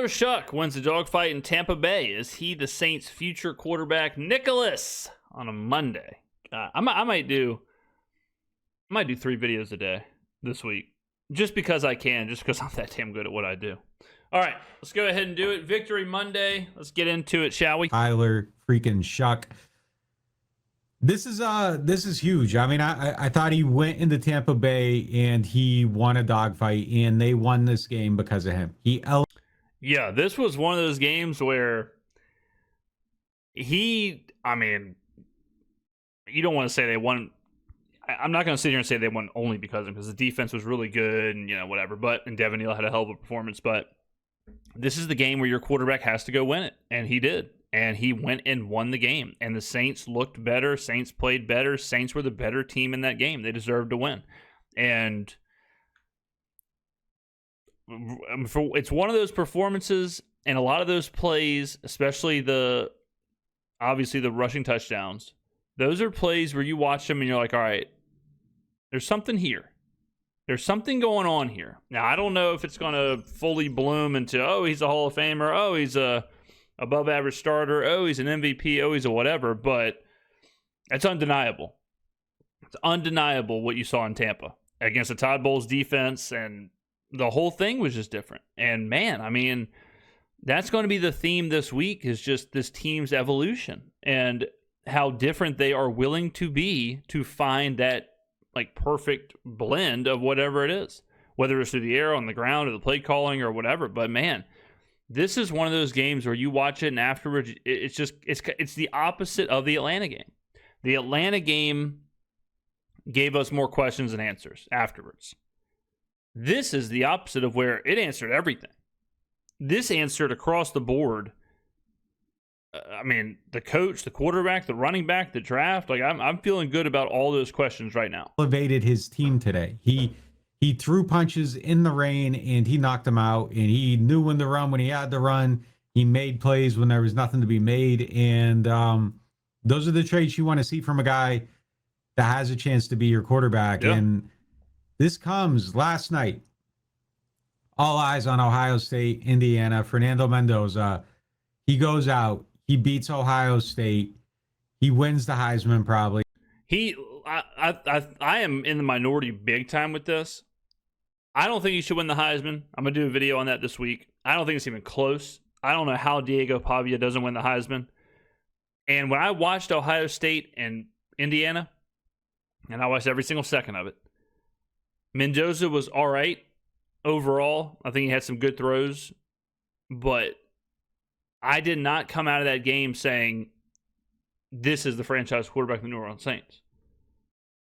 Shuck wins the dogfight in Tampa Bay. Is he the Saints' future quarterback? Nicholas on a Monday. I might do 3 videos a day this week, just because I can, just because I'm that damn good at what I do. All right, let's go ahead and do it. Victory Monday. Let's get into it, shall we? Tyler freaking Shuck. This is huge. I mean, I thought he went into Tampa Bay and he won a dogfight, and they won this game because of him. Yeah, this was one of those games where you don't want to say they won. I'm not going to sit here and say they won only because of him, because the defense was really good and, whatever. And Devin Neal had a hell of a performance. But this is the game where your quarterback has to go win it. And he did. And he went and won the game. And the Saints looked better. Saints played better. Saints were the better team in that game. They deserved to win. And it's one of those performances, and a lot of those plays, especially obviously the rushing touchdowns, those are plays where you watch them and you're like, all right, there's something here. There's something going on here. Now, I don't know if it's going to fully bloom into, oh, he's a Hall of Famer, oh, he's a above average starter, oh, he's an MVP, oh, he's a whatever, but it's undeniable. It's undeniable what you saw in Tampa against the Todd Bowles defense, and the whole thing was just different. And man, I mean, that's going to be the theme this week, is just this team's evolution and how different they are willing to be to find that like perfect blend of whatever it is, whether it's through the air, on the ground, or the play calling or whatever. But man, this is one of those games where you watch it and afterwards it's the opposite of the Atlanta game. The Atlanta game gave us more questions than answers afterwards. This is the opposite of where it answered everything. This answered across the board. I mean, the coach, the quarterback, the running back, the draft. Like I'm feeling good about all those questions right now. Elevated his team today. He threw punches in the rain and he knocked them out. And he knew when to run when he had to run. He made plays when there was nothing to be made. And those are the traits you want to see from a guy that has a chance to be your quarterback. Yeah. And this comes last night. All eyes on Ohio State, Indiana. Fernando Mendoza. He goes out. He beats Ohio State. He wins the Heisman probably. I am in the minority big time with this. I don't think he should win the Heisman. I'm going to do a video on that this week. I don't think it's even close. I don't know how Diego Pavia doesn't win the Heisman. And when I watched Ohio State and Indiana, and I watched every single second of it, Mendoza was all right overall. I think he had some good throws, but I did not come out of that game saying this is the franchise quarterback of the New Orleans Saints.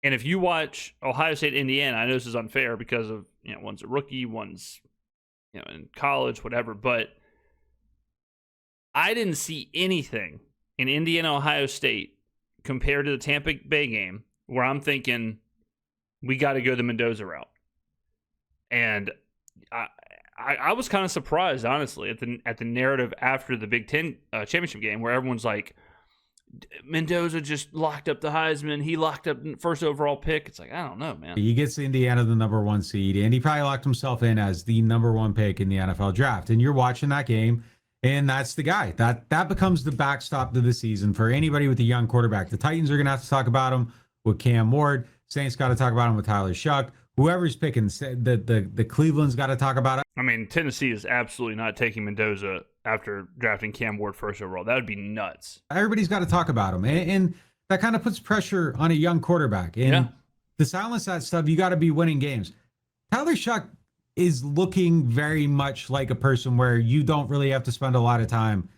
And if you watch Ohio State, Indiana, I know this is unfair because of, one's a rookie, one's, in college, whatever, but I didn't see anything in Indiana, Ohio State compared to the Tampa Bay game where I'm thinking we got to go the Mendoza route. And I was kind of surprised, honestly, at the narrative after the Big Ten championship game, where everyone's like, Mendoza just locked up the Heisman. He locked up first overall pick. It's like, I don't know, man. He gets Indiana the number 1 seed, and he probably locked himself in as the number 1 pick in the NFL draft. And you're watching that game, and that's the guy. That becomes the backstop to the season for anybody with a young quarterback. The Titans are going to have to talk about him with Cam Ward. Saints got to talk about him with Tyler Shuck. Whoever's picking, the Cleveland's got to talk about it. I mean, Tennessee is absolutely not taking Mendoza after drafting Cam Ward first overall. That would be nuts. Everybody's got to talk about him. And that kind of puts pressure on a young quarterback. And to silence that stuff, you got to be winning games. Tyler Shuck is looking very much like a person where you don't really have to spend a lot of time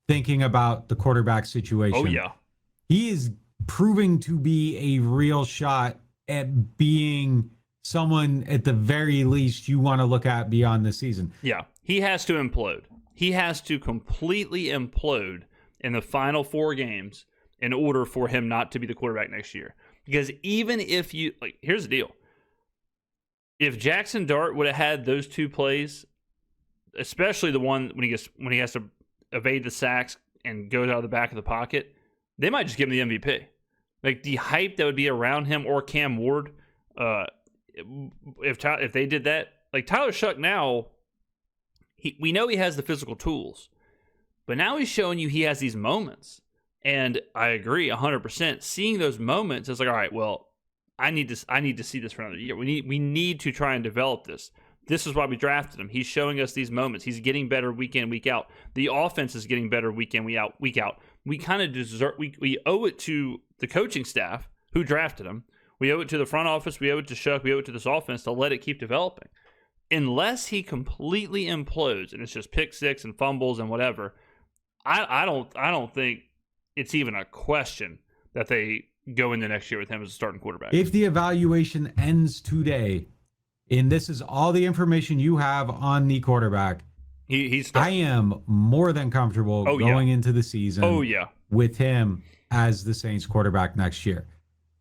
thinking about the quarterback situation. Oh, yeah. He is proving to be a real shot at being someone at the very least you want to look at beyond the season. Yeah, he has to implode. He has to completely implode in the final 4 games in order for him not to be the quarterback next year. Because even if you, here's the deal. If Jackson Dart would have had those 2 plays, especially the one when he has to evade the sacks and goes out of the back of the pocket, they might just give him the MVP. Like the hype that would be around him or Cam Ward, if they did that, like Tyler Shuck now, we know he has the physical tools, but now he's showing you he has these moments. And I agree 100%. Seeing those moments is like, all right, well, I need to see this for another year. We need to try and develop this. This is why we drafted him. He's showing us these moments. He's getting better week in, week out. The offense is getting better week in, week out. We kind of deserve. We owe it to the coaching staff who drafted him. We owe it to the front office. We owe it to Shuck. We owe it to this offense to let it keep developing. Unless he completely implodes and it's just pick six and fumbles and whatever, I don't think it's even a question that they go into next year with him as a starting quarterback. If the evaluation ends today, and this is all the information you have on the quarterback, I am more than comfortable going into the season with him as the Saints quarterback next year.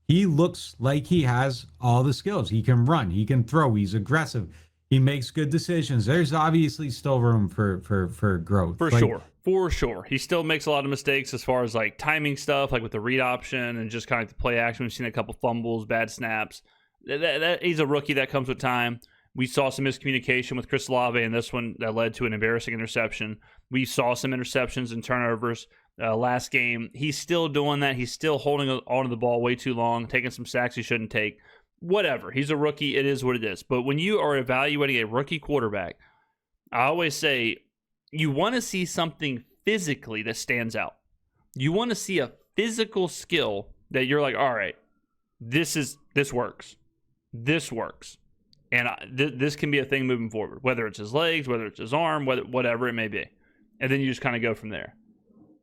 He looks like he has all the skills. He can run. He can throw. He's aggressive. He makes good decisions. There's obviously still room for growth. For sure. He still makes a lot of mistakes as far as like timing stuff, like with the read option and just kind of the play action. We've seen a couple fumbles, bad snaps. He's a rookie. That comes with time. We saw some miscommunication with Chris Olave in this one that led to an embarrassing interception. We saw some interceptions and turnovers last game. He's still doing that. He's still holding on to the ball way too long, taking some sacks he shouldn't take. Whatever. He's a rookie. It is what it is. But when you are evaluating a rookie quarterback, I always say you want to see something physically that stands out. You want to see a physical skill that you're like, all right, this works. This works. And this can be a thing moving forward, whether it's his legs, whether it's his arm, whatever it may be. And then you just kind of go from there.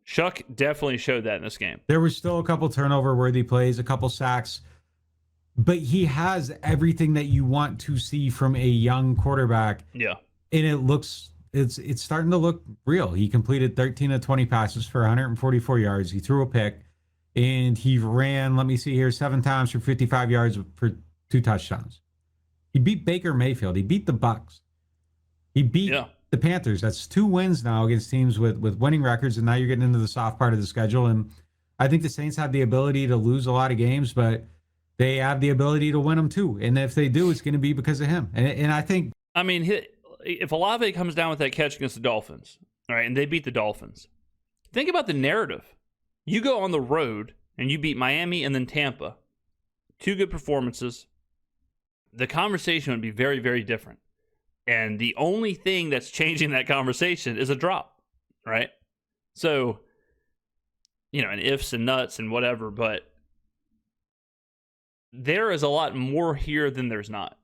Shuck definitely showed that in this game. There were still a couple turnover-worthy plays, a couple sacks, but he has everything that you want to see from a young quarterback. Yeah. And it's starting to look real. He completed 13 of 20 passes for 144 yards. He threw a pick, and he ran, 7 times for 55 yards for 2 touchdowns. He beat Baker Mayfield. He beat the Bucs. He beat the Panthers. That's 2 wins now against teams with winning records, and now you're getting into the soft part of the schedule. And I think the Saints have the ability to lose a lot of games, but they have the ability to win them too. And if they do, it's going to be because of him. And I think... I mean, if Olave comes down with that catch against the Dolphins, all right, and they beat the Dolphins, think about the narrative. You go on the road, and you beat Miami and then Tampa. 2 good performances. The conversation would be very, very different. And the only thing that's changing that conversation is a drop, right? So, and ifs and nuts and whatever, but there is a lot more here than there's not.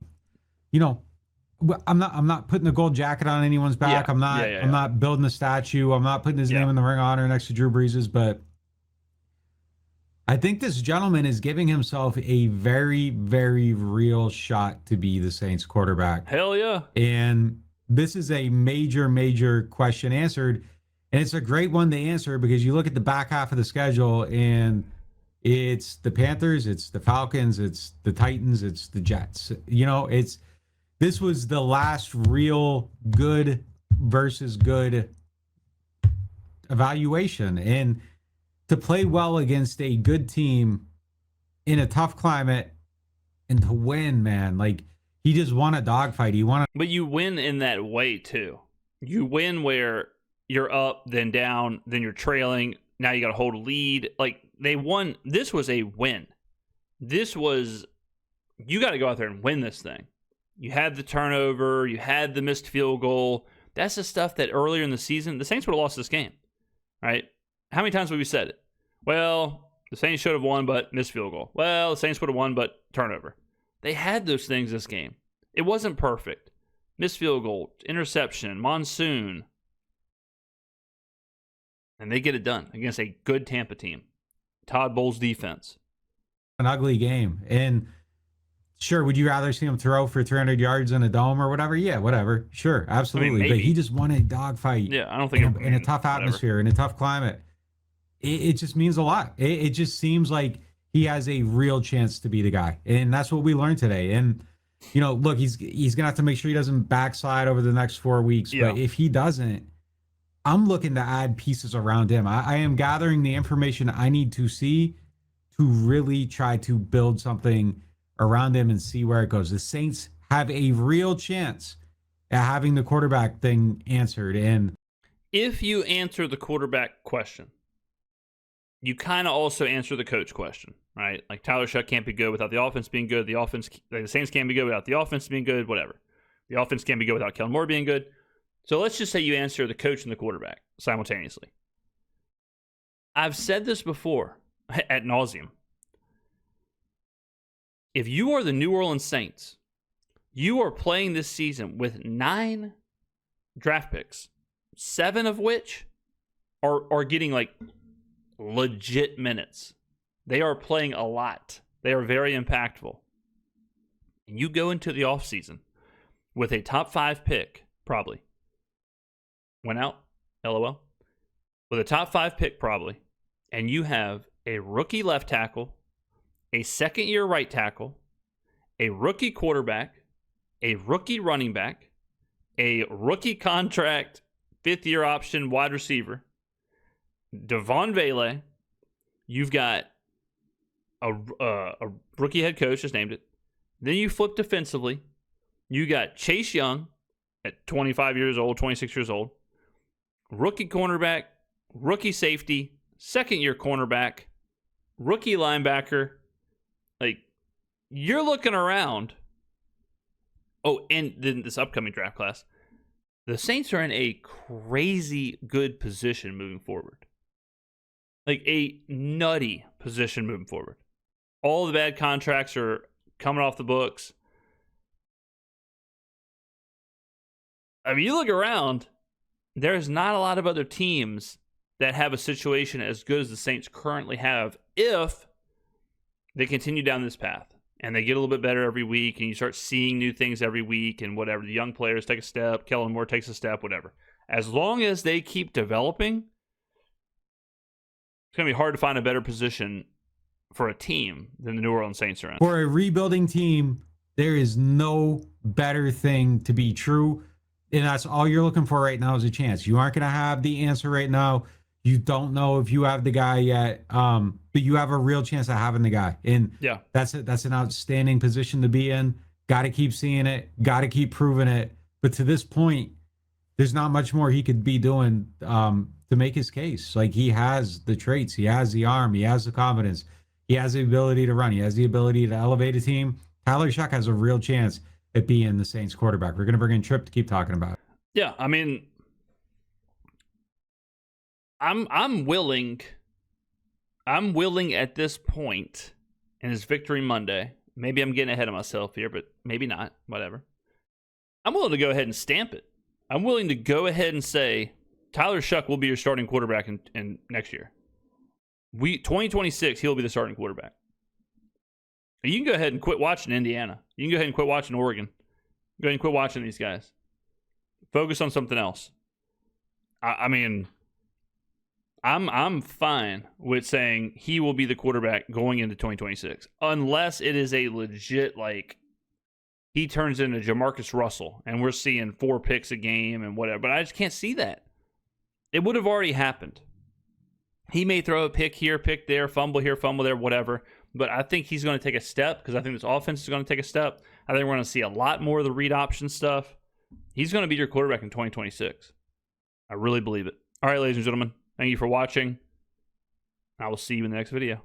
I'm not putting the gold jacket on anyone's back. I'm not building a statue. I'm not putting his name in the ring of honor next to Drew Brees's, but I think this gentleman is giving himself a very, very real shot to be the Saints quarterback. Hell yeah. And this is a major, major question answered. And it's a great one to answer because you look at the back half of the schedule and it's the Panthers, it's the Falcons, it's the Titans, it's the Jets. This was the last real good versus good evaluation. And to play well against a good team in a tough climate and to win, man, like he just won a dogfight. But you win in that way too. You win where you're up, then down, then you're trailing. Now you got to hold a lead. Like they won. This was a win. You got to go out there and win this thing. You had the turnover. You had the missed field goal. That's the stuff that earlier in the season, the Saints would have lost this game, right? How many times have we said it? Well, the Saints should have won, but missed field goal. Well, the Saints would have won, but turnover. They had those things this game. It wasn't perfect. Missed field goal, interception, monsoon. And they get it done against a good Tampa team. Todd Bowles' defense. An ugly game. And sure, would you rather see him throw for 300 yards in a dome or whatever? Yeah, whatever. Sure, absolutely. But he just won a dogfight. Yeah, I don't think in a tough atmosphere, in a tough climate. It just means a lot. It just seems like he has a real chance to be the guy. And that's what we learned today. And, look, he's going to have to make sure he doesn't backslide over the next 4 weeks. Yeah. But if he doesn't, I'm looking to add pieces around him. I am gathering the information I need to see to really try to build something around him and see where it goes. The Saints have a real chance having the quarterback thing answered. And if you answer the quarterback question, you kind of also answer the coach question, right? Like Tyler Shuck can't be good without the offense being good. The Saints can't be good without the offense being good, whatever. The offense can't be good without Kellen Moore being good. So let's just say you answer the coach and the quarterback simultaneously. I've said this before ad nauseum. If you are the New Orleans Saints, you are playing this season with 9 draft picks, 7 of which are getting like legit minutes. They are playing a lot. They are very impactful. And you go into the offseason with a top 5 pick, probably. Went out, LOL. With a top 5 pick, probably. And you have a rookie left tackle, a second-year right tackle, a rookie quarterback, a rookie running back, a rookie contract, 5th-year option wide receiver, Devon Vele. You've got a rookie head coach, just named it. Then you flip defensively. You got Chase Young at 25 years old, 26 years old, rookie cornerback, rookie safety, second-year cornerback, rookie linebacker. Like, you're looking around. Oh, and then this upcoming draft class. The Saints are in a crazy good position moving forward. Like, a nutty position moving forward. All the bad contracts are coming off the books. I mean, you look around, there's not a lot of other teams that have a situation as good as the Saints currently have if they continue down this path and they get a little bit better every week and you start seeing new things every week and whatever. The young players take a step, Kellen Moore takes a step, whatever. As long as they keep developing, it's going to be hard to find a better position for a team than the New Orleans Saints are in. For a rebuilding team, there is no better thing to be true. And that's all you're looking for right now is a chance. You aren't going to have the answer right now. You don't know if you have the guy yet, but you have a real chance of having the guy. And yeah, that's an outstanding position to be in. Got to keep seeing it. Got to keep proving it. But to this point, there's not much more he could be doing to make his case. Like, he has the traits. He has the arm. He has the confidence. He has the ability to run. He has the ability to elevate a team. Tyler Shuck has a real chance at being the Saints quarterback. We're going to bring in Tripp to keep talking about it. Yeah, I mean, I'm willing at this point, and it's Victory Monday. Maybe I'm getting ahead of myself here, but maybe not. Whatever. I'm willing to go ahead and stamp it. I'm willing to go ahead and say Tyler Shuck will be your starting quarterback in next year. 2026, he'll be the starting quarterback. You can go ahead and quit watching Indiana. You can go ahead and quit watching Oregon. Go ahead and quit watching these guys. Focus on something else. I mean, I'm fine with saying he will be the quarterback going into 2026, unless it is a legit, like, he turns into Jamarcus Russell and we're seeing 4 picks a game and whatever. But I just can't see that. It would have already happened. He may throw a pick here, pick there, fumble here, fumble there, whatever. But I think he's going to take a step because I think this offense is going to take a step. I think we're going to see a lot more of the read option stuff. He's going to be your quarterback in 2026. I really believe it. All right, ladies and gentlemen, thank you for watching. I will see you in the next video.